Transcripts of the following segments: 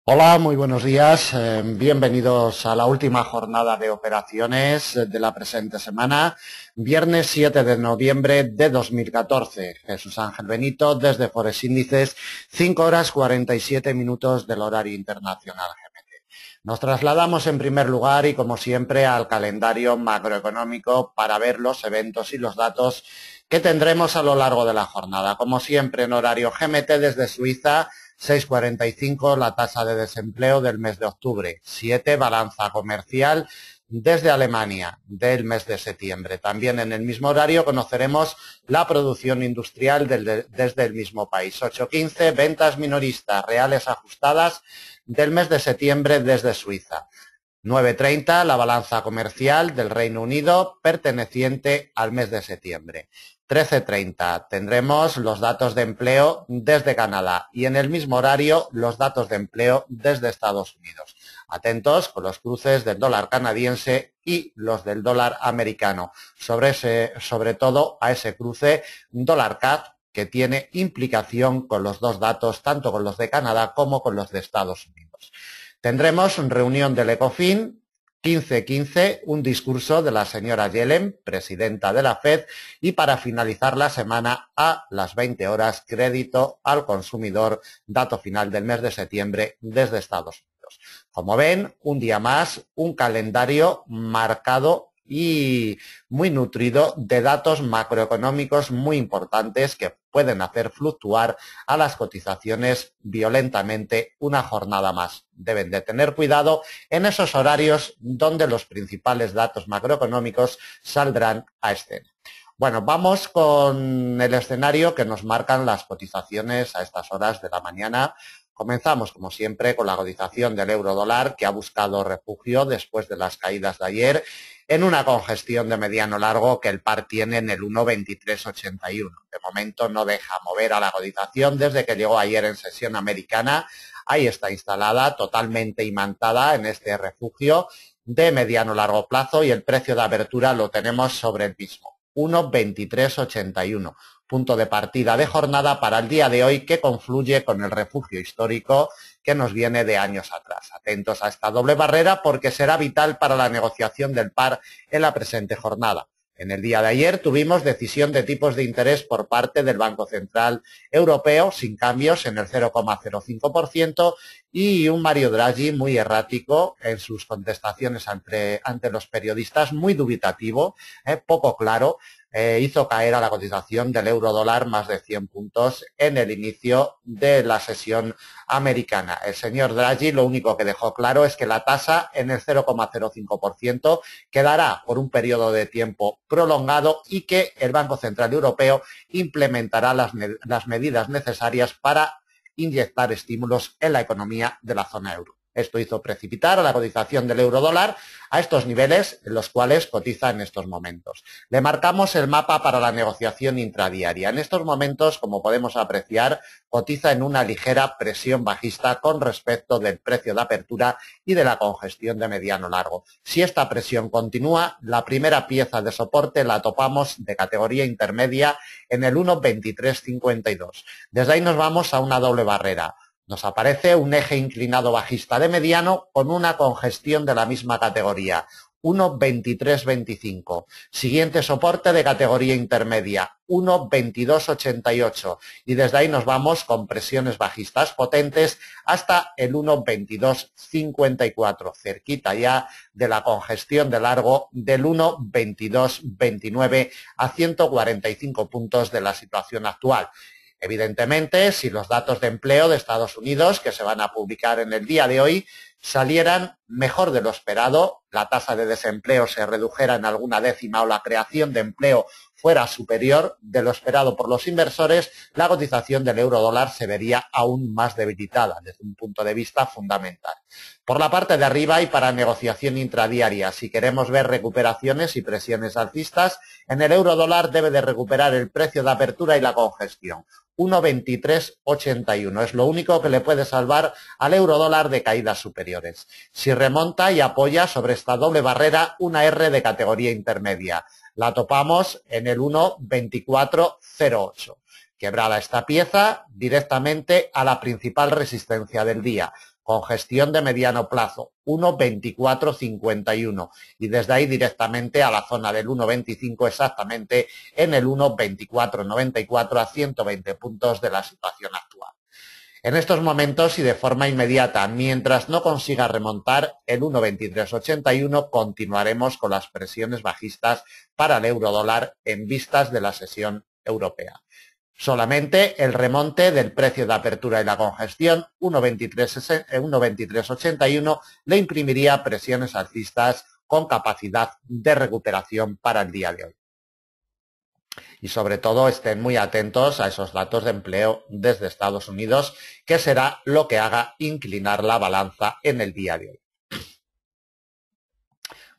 Hola, muy buenos días. Bienvenidos a la última jornada de operaciones de la presente semana, viernes 7 de noviembre de 2014. Jesús Ángel Benito desde Forex Índices, 5 horas 47 minutos del horario internacional GMT. Nos trasladamos en primer lugar y como siempre al calendario macroeconómico para ver los eventos y los datos que tendremos a lo largo de la jornada. Como siempre en horario GMT desde Suiza, 6,45 la tasa de desempleo del mes de octubre, 7 balanza comercial desde Alemania del mes de septiembre. También en el mismo horario conoceremos la producción industrial desde el mismo país, 8,15 ventas minoristas reales ajustadas del mes de septiembre desde Suiza. 9,30 la balanza comercial del Reino Unido perteneciente al mes de septiembre. 13,30 tendremos los datos de empleo desde Canadá y en el mismo horario los datos de empleo desde Estados Unidos. Atentos con los cruces del dólar canadiense y los del dólar americano, sobre todo a ese cruce dólar CAD que tiene implicación con los dos datos, tanto con los de Canadá como con los de Estados Unidos. Tendremos reunión del Ecofin, 15:15, un discurso de la señora Yellen, presidenta de la FED, y para finalizar la semana a las 20 horas, crédito al consumidor, dato final del mes de septiembre desde Estados Unidos. Como ven, un día más, un calendario marcado y muy nutrido de datos macroeconómicos muy importantes que pueden hacer fluctuar a las cotizaciones violentamente una jornada más. Deben de tener cuidado en esos horarios donde los principales datos macroeconómicos saldrán a escena. Bueno, vamos con el escenario que nos marcan las cotizaciones a estas horas de la mañana. Comenzamos, como siempre, con la cotización del euro dólar, que ha buscado refugio después de las caídas de ayer en una congestión de mediano largo que el par tiene en el 1,2381. De momento no deja mover a la cotización desde que llegó ayer en sesión americana. Ahí está instalada, totalmente imantada en este refugio de mediano largo plazo y el precio de apertura lo tenemos sobre el mismo, 1,2381. Punto de partida de jornada para el día de hoy que confluye con el refugio histórico que nos viene de años atrás. Atentos a esta doble barrera porque será vital para la negociación del par en la presente jornada. En el día de ayer tuvimos decisión de tipos de interés por parte del Banco Central Europeo sin cambios en el 0,05% y un Mario Draghi muy errático en sus contestaciones ante los periodistas, muy dubitativo, poco claro. Hizo caer a la cotización del euro dólar más de 100 puntos en el inicio de la sesión americana. El señor Draghi lo único que dejó claro es que la tasa en el 0,05% quedará por un periodo de tiempo prolongado y que el Banco Central Europeo implementará las medidas necesarias para inyectar estímulos en la economía de la zona euro. Esto hizo precipitar a la cotización del euro dólar a estos niveles en los cuales cotiza en estos momentos. Le marcamos el mapa para la negociación intradiaria. En estos momentos, como podemos apreciar, cotiza en una ligera presión bajista con respecto del precio de apertura y de la congestión de mediano largo. Si esta presión continúa, la primera pieza de soporte la topamos de categoría intermedia en el 1,2352. Desde ahí nos vamos a una doble barrera. Nos aparece un eje inclinado bajista de mediano con una congestión de la misma categoría, 1,2325. Siguiente soporte de categoría intermedia, 1,2288. Y desde ahí nos vamos con presiones bajistas potentes hasta el 1,2254, cerquita ya de la congestión de largo del 1,2229 a 145 puntos de la situación actual. Evidentemente, si los datos de empleo de Estados Unidos, que se van a publicar en el día de hoy, salieran mejor de lo esperado, la tasa de desempleo se redujera en alguna décima o la creación de empleo fuera superior de lo esperado por los inversores, la cotización del euro dólar se vería aún más debilitada desde un punto de vista fundamental. Por la parte de arriba y para negociación intradiaria, si queremos ver recuperaciones y presiones alcistas, en el euro dólar debe de recuperar el precio de apertura y la congestión. 1,2381 es lo único que le puede salvar al euro dólar de caídas superiores. Si remonta y apoya sobre esta doble barrera una R de categoría intermedia, la topamos en el 1,2408. Quebrada esta pieza, directamente a la principal resistencia del día, congestión de mediano plazo, 1,2451, y desde ahí directamente a la zona del 1,25, exactamente en el 1,2494, a 120 puntos de la situación actual. En estos momentos y de forma inmediata, mientras no consiga remontar el 1,2381, continuaremos con las presiones bajistas para el euro-dólar en vistas de la sesión europea. Solamente el remonte del precio de apertura y la congestión, 1,2381, le imprimiría presiones alcistas con capacidad de recuperación para el día de hoy. Y sobre todo estén muy atentos a esos datos de empleo desde Estados Unidos, que será lo que haga inclinar la balanza en el día de hoy.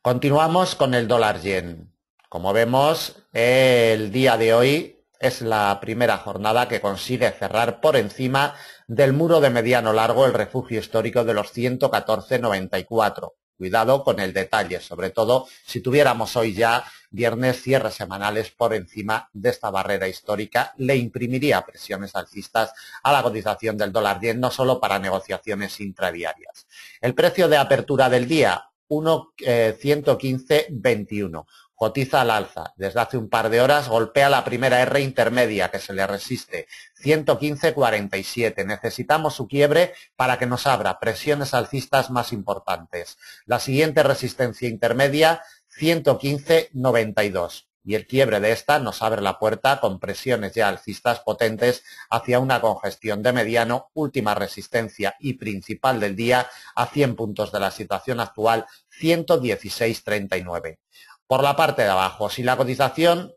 Continuamos con el dólar yen. Como vemos, el día de hoy es la primera jornada que consigue cerrar por encima del muro de mediano largo, el refugio histórico de los 114,94. Cuidado con el detalle, sobre todo si tuviéramos hoy ya viernes cierres semanales por encima de esta barrera histórica, le imprimiría presiones alcistas a la cotización del dólar yen, no solo para negociaciones intradiarias. El precio de apertura del día, 1,11521. Cotiza al alza. Desde hace un par de horas golpea la primera R intermedia que se le resiste, 115,47. Necesitamos su quiebre para que nos abra presiones alcistas más importantes. La siguiente resistencia intermedia, 115,92. Y el quiebre de esta nos abre la puerta con presiones ya alcistas potentes hacia una congestión de mediano, última resistencia y principal del día a 100 puntos de la situación actual, 116,39. Por la parte de abajo, si la cotización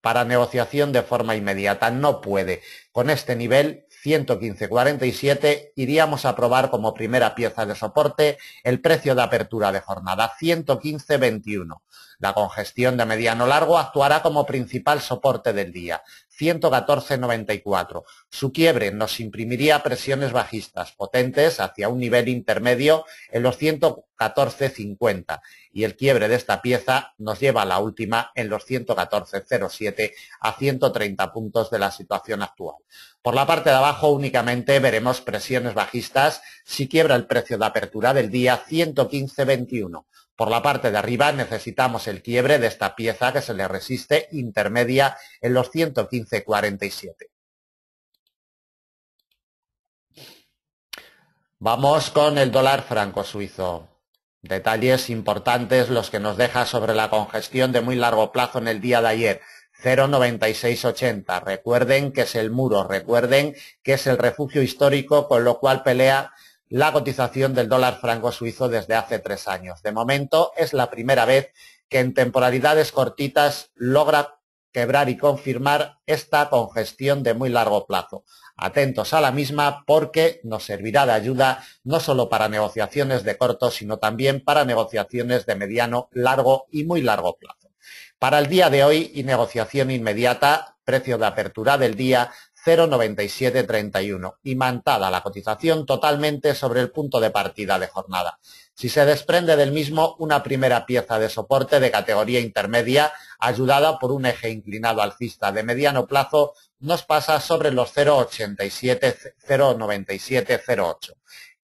para negociación de forma inmediata no puede con este nivel, 115,47, iríamos a probar como primera pieza de soporte el precio de apertura de jornada, 115,21. La congestión de mediano largo actuará como principal soporte del día, 114,94. Su quiebre nos imprimiría presiones bajistas potentes hacia un nivel intermedio en los 114,50 y el quiebre de esta pieza nos lleva a la última en los 114,07 a 130 puntos de la situación actual. Por la parte de abajo únicamente veremos presiones bajistas si quiebra el precio de apertura del día, 115,21. Por la parte de arriba necesitamos el quiebre de esta pieza que se le resiste intermedia en los 115,47. Vamos con el dólar franco suizo. Detalles importantes los que nos deja sobre la congestión de muy largo plazo en el día de ayer. 0,9680. Recuerden que es el muro, recuerden que es el refugio histórico con lo cual pelea la cotización del dólar franco suizo desde hace 3 años. De momento es la primera vez que en temporalidades cortitas logra quebrar y confirmar esta congestión de muy largo plazo. Atentos a la misma porque nos servirá de ayuda no solo para negociaciones de corto, sino también para negociaciones de mediano, largo y muy largo plazo. Para el día de hoy y negociación inmediata, precio de apertura del día 0,9731, imantada la cotización totalmente sobre el punto de partida de jornada. Si se desprende del mismo una primera pieza de soporte de categoría intermedia, ayudada por un eje inclinado alcista de mediano plazo, nos pasa sobre los 0,9708.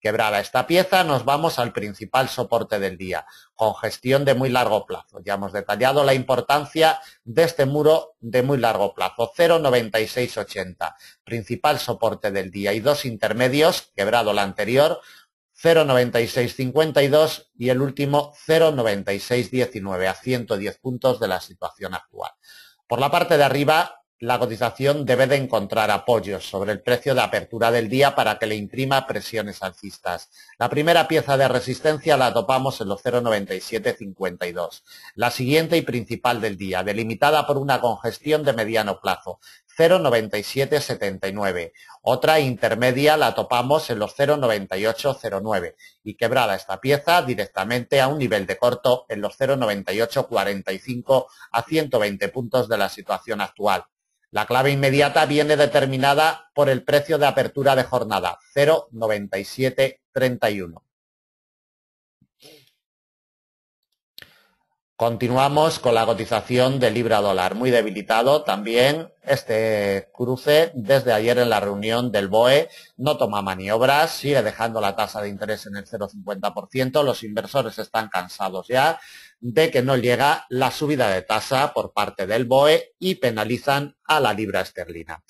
Quebrada esta pieza, nos vamos al principal soporte del día, congestión de muy largo plazo. Ya hemos detallado la importancia de este muro de muy largo plazo, 0,9680, principal soporte del día y dos intermedios, quebrado la anterior, 0,9652 y el último 0,9619, a 110 puntos de la situación actual. Por la parte de arriba, la cotización debe de encontrar apoyos sobre el precio de apertura del día para que le imprima presiones alcistas. La primera pieza de resistencia la topamos en los 0,9752. La siguiente y principal del día, delimitada por una congestión de mediano plazo, 0,9779. Otra intermedia la topamos en los 0,9809 y quebrada esta pieza directamente a un nivel de corto en los 0,9845 a 120 puntos de la situación actual. La clave inmediata viene determinada por el precio de apertura de jornada, 0,9731. Continuamos con la cotización de libra-dólar, muy debilitado también este cruce desde ayer en la reunión del BOE, no toma maniobras, sigue dejando la tasa de interés en el 0,50%, los inversores están cansados ya de que no llega la subida de tasa por parte del BOE y penalizan a la libra esterlina.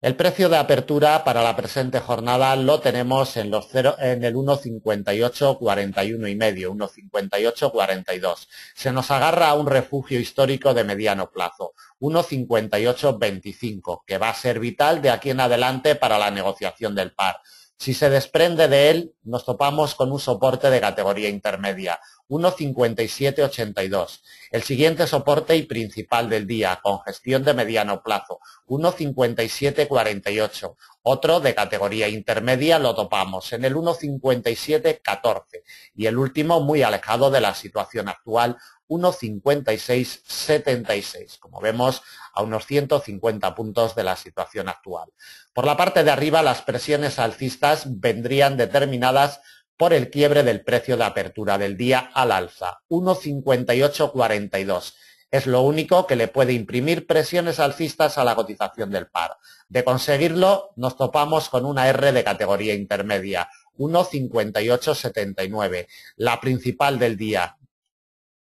El precio de apertura para la presente jornada lo tenemos en el 1,5841 y medio, 1,5842. Se nos agarra a un refugio histórico de mediano plazo, 1,5825, que va a ser vital de aquí en adelante para la negociación del par. Si se desprende de él, nos topamos con un soporte de categoría intermedia, 1,5782. El siguiente soporte y principal del día, con gestión de mediano plazo, 1,5748. Otro de categoría intermedia lo topamos en el 1,5714. Y el último, muy alejado de la situación actual, 1,5676. Como vemos, a unos 150 puntos de la situación actual. Por la parte de arriba, las presiones alcistas vendrían determinadas por el quiebre del precio de apertura del día al alza, 1,5842. Es lo único que le puede imprimir presiones alcistas a la cotización del par. De conseguirlo, nos topamos con una R de categoría intermedia, 1,5879, la principal del día,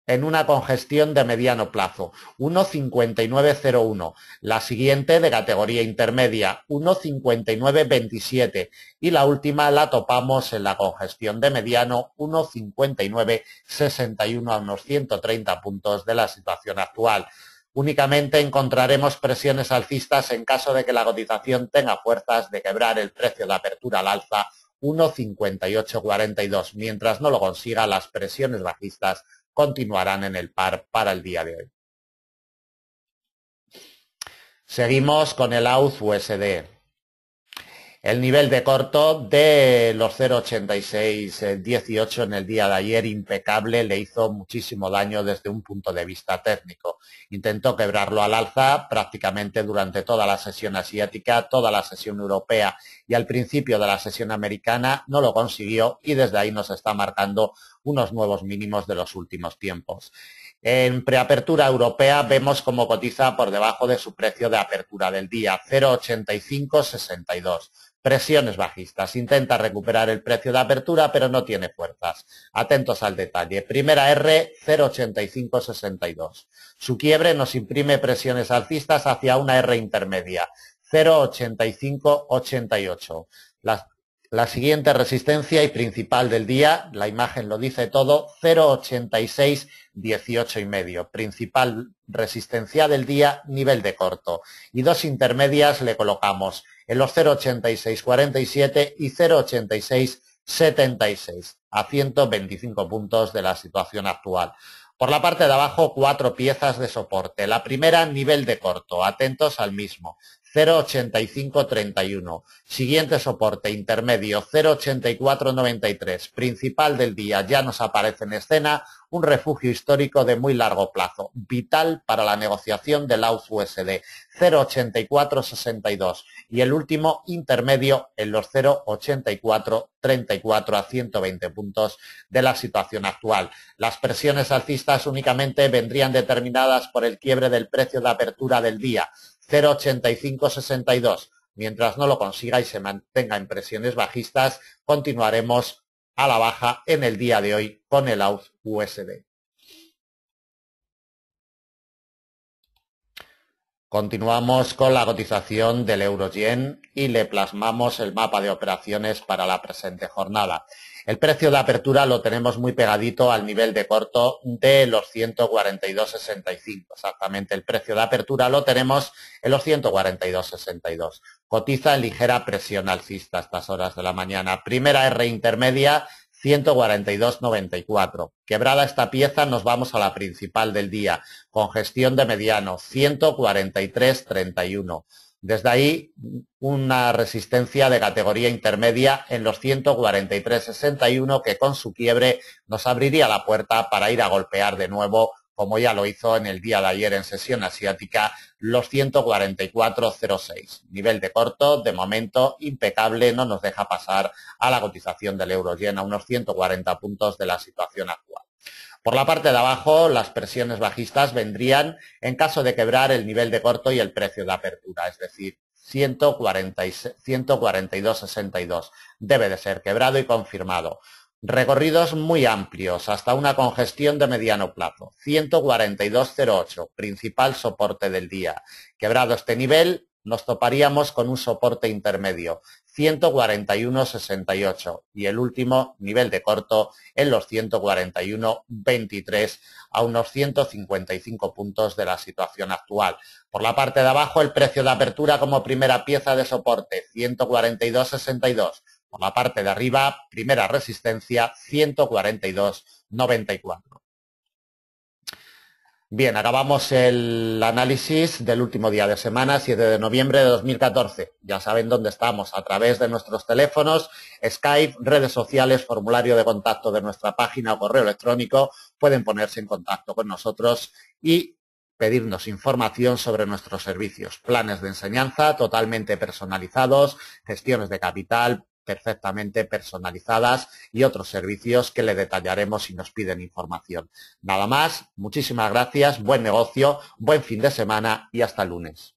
en una congestión de mediano plazo, 1,5901, la siguiente de categoría intermedia, 1,5927 y la última la topamos en la congestión de mediano, 1,5961 a unos 130 puntos de la situación actual. Únicamente encontraremos presiones alcistas en caso de que la cotización tenga fuerzas de quebrar el precio de apertura al alza, 1,5842. Mientras no lo consiga, las presiones bajistas continuarán en el par para el día de hoy. Seguimos con el AUD USD. El nivel de corto de los 0,8618 en el día de ayer, impecable, le hizo muchísimo daño desde un punto de vista técnico. Intentó quebrarlo al alza prácticamente durante toda la sesión asiática, toda la sesión europea y al principio de la sesión americana, no lo consiguió y desde ahí nos está marcando unos nuevos mínimos de los últimos tiempos. En preapertura europea vemos cómo cotiza por debajo de su precio de apertura del día, 0,8562. Presiones bajistas. Intenta recuperar el precio de apertura, pero no tiene fuerzas. Atentos al detalle. Primera R, 0,8562. Su quiebre nos imprime presiones alcistas hacia una R intermedia, 0,8588. La siguiente resistencia y principal del día, la imagen lo dice todo, 0,8618 y medio. Principal resistencia del día, nivel de corto. Y dos intermedias le colocamos en los 0,8647 y 0,8676 a 125 puntos de la situación actual. Por la parte de abajo, cuatro piezas de soporte. La primera, nivel de corto. Atentos al mismo. 0,8531. Siguiente soporte intermedio, 0,8493. Principal del día, ya nos aparece en escena un refugio histórico de muy largo plazo, vital para la negociación del AUD USD, 0,8462. Y el último intermedio en los 0,8434 a 120 puntos de la situación actual. Las presiones alcistas únicamente vendrían determinadas por el quiebre del precio de apertura del día, 0,8562. Mientras no lo consiga y se mantenga en presiones bajistas, continuaremos a la baja en el día de hoy con el AUD USD. Continuamos con la cotización del euro-yen y le plasmamos el mapa de operaciones para la presente jornada. El precio de apertura lo tenemos muy pegadito al nivel de corto de los 142,65. Exactamente, el precio de apertura lo tenemos en los 142,62. Cotiza en ligera presión alcista a estas horas de la mañana. Primera R intermedia, 142,94. Quebrada esta pieza, nos vamos a la principal del día, con gestión de mediano, 143,31. Desde ahí, una resistencia de categoría intermedia en los 143,61 que con su quiebre nos abriría la puerta para ir a golpear de nuevo, como ya lo hizo en el día de ayer en sesión asiática, los 144,06. Nivel de corto, de momento, impecable, no nos deja pasar a la cotización del euro-yen a unos 140 puntos de la situación actual. Por la parte de abajo, las presiones bajistas vendrían en caso de quebrar el nivel de corto y el precio de apertura, es decir, 142,62. Debe de ser quebrado y confirmado. Recorridos muy amplios, hasta una congestión de mediano plazo. 142,08, principal soporte del día. Quebrado este nivel, nos toparíamos con un soporte intermedio, 141,68, y el último nivel de corto en los 141,23, a unos 155 puntos de la situación actual. Por la parte de abajo, el precio de apertura como primera pieza de soporte, 142,62. Por la parte de arriba, primera resistencia, 142,94. Bien, acabamos el análisis del último día de semana, 7 de noviembre de 2014. Ya saben dónde estamos, a través de nuestros teléfonos, Skype, redes sociales, formulario de contacto de nuestra página o correo electrónico. Pueden ponerse en contacto con nosotros y pedirnos información sobre nuestros servicios, planes de enseñanza totalmente personalizados, gestiones de capital perfectamente personalizadas y otros servicios que le detallaremos si nos piden información. Nada más, muchísimas gracias, buen negocio, buen fin de semana y hasta el lunes.